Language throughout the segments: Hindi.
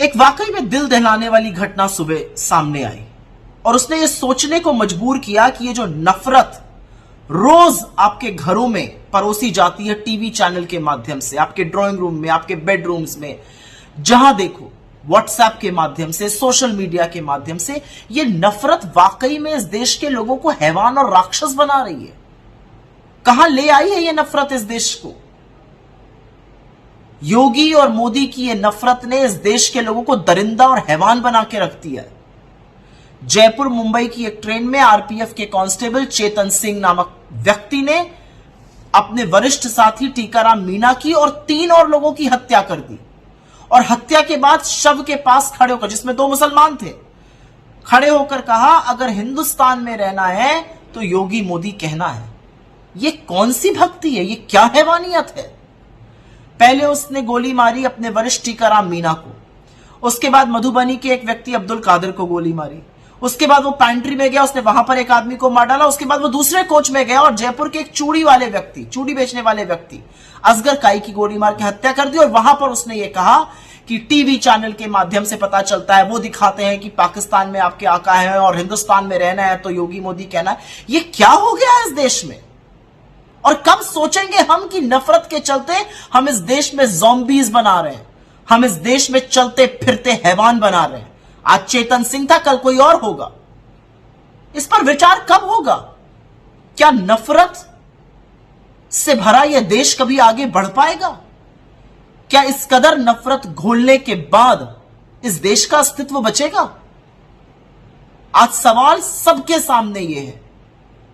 एक वाकई में दिल दहलाने वाली घटना सुबह सामने आई और उसने ये सोचने को मजबूर किया कि ये जो नफरत रोज आपके घरों में परोसी जाती है, टीवी चैनल के माध्यम से, आपके ड्राइंग रूम में, आपके बेडरूम्स में, जहां देखो व्हाट्सएप के माध्यम से, सोशल मीडिया के माध्यम से, ये नफरत वाकई में इस देश के लोगों को हैवान और राक्षस बना रही है। कहां ले आई है ये नफरत इस देश को? योगी और मोदी की ये नफरत ने इस देश के लोगों को दरिंदा और हैवान बना के रख दिया है। जयपुर मुंबई की एक ट्रेन में आरपीएफ के कांस्टेबल चेतन सिंह नामक व्यक्ति ने अपने वरिष्ठ साथी टीकाराम मीणा की और 3 और लोगों की हत्या कर दी और हत्या के बाद शव के पास खड़े होकर, जिसमें 2 मुसलमान थे, खड़े होकर कहा अगर हिंदुस्तान में रहना है तो योगी मोदी कहना है। ये कौन सी भक्ति है? ये क्या हैवानियत है? पहले उसने गोली मारी अपने वरिष्ठ टीकाराम मीणा को, उसके बाद मधुबनी के एक व्यक्ति अब्दुल कादिर को गोली मारी, उसके बाद वो पैंट्री में गया, उसने वहां पर एक आदमी को मार डाला, उसके बाद वो दूसरे कोच में गया और जयपुर के एक चूड़ी वाले व्यक्ति, चूड़ी बेचने वाले व्यक्ति असगर काई की गोली मार के हत्या कर दी। और वहां पर उसने ये कहा कि टीवी चैनल के माध्यम से पता चलता है, वो दिखाते हैं कि पाकिस्तान में आपके आका है और हिंदुस्तान में रहना है तो योगी मोदी कहना है। ये क्या हो गया है इस देश में? और कब सोचेंगे हम कि नफरत के चलते हम इस देश में ज़ॉम्बीज बना रहे हैं, हम इस देश में चलते फिरते हैवान बना रहे हैं। आज चेतन सिंह था, कल कोई और होगा। इस पर विचार कब होगा? क्या नफरत से भरा यह देश कभी आगे बढ़ पाएगा? क्या इस कदर नफरत घोलने के बाद इस देश का अस्तित्व बचेगा? आज सवाल सबके सामने यह है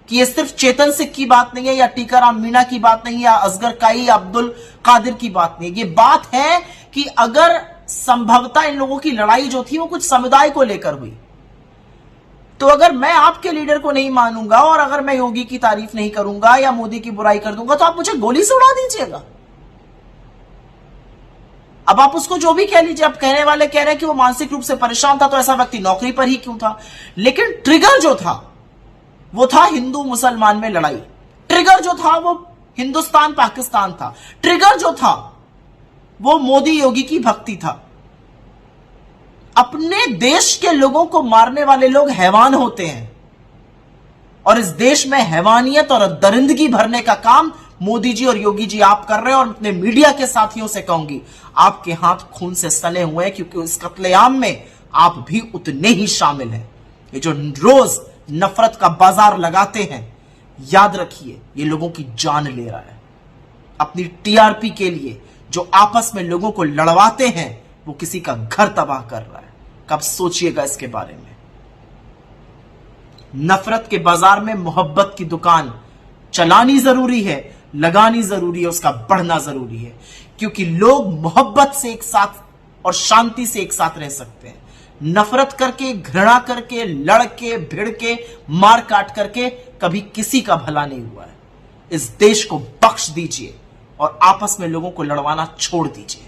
कि ये सिर्फ चेतन सिंह की बात नहीं है या टीकाराम मीणा की बात नहीं है या असगर काई या अब्दुल कादिर की बात नहीं है। ये बात है कि अगर संभवतः इन लोगों की लड़ाई जो थी वो कुछ समुदाय को लेकर हुई, तो अगर मैं आपके लीडर को नहीं मानूंगा और अगर मैं योगी की तारीफ नहीं करूंगा या मोदी की बुराई कर दूंगा तो आप मुझे गोली से उड़ा दीजिएगा। अब आप उसको जो भी कह लीजिए, अब कहने वाले कह रहे हैं कि वो मानसिक रूप से परेशान था तो ऐसा व्यक्ति नौकरी पर ही क्यों था, लेकिन ट्रिगर जो था वो था हिंदू मुसलमान में लड़ाई। ट्रिगर जो था वो हिंदुस्तान पाकिस्तान था। ट्रिगर जो था वो मोदी योगी की भक्ति था। अपने देश के लोगों को मारने वाले लोग हैवान होते हैं और इस देश में हैवानियत और दरिंदगी भरने का काम मोदी जी और योगी जी आप कर रहे हैं। और अपने मीडिया के साथियों से कहूंगी, आपके हाथ खून से सने हुए हैं क्योंकि इस कत्लेआम में आप भी उतने ही शामिल हैं। ये जो रोज नफरत का बाजार लगाते हैं, याद रखिए ये लोगों की जान ले रहा है। अपनी टीआरपी के लिए जो आपस में लोगों को लड़वाते हैं वो किसी का घर तबाह कर रहा है। कब सोचिएगा इसके बारे में। नफरत के बाजार में मोहब्बत की दुकान चलानी जरूरी है, लगानी जरूरी है, उसका बढ़ना जरूरी है, क्योंकि लोग मोहब्बत से एक साथ और शांति से एक साथ रह सकते हैं। नफरत करके, घृणा करके, लड़ के, भिड़ के, मार काट करके कभी किसी का भला नहीं हुआ है। इस देश को बख्श दीजिए और आपस में लोगों को लड़वाना छोड़ दीजिए।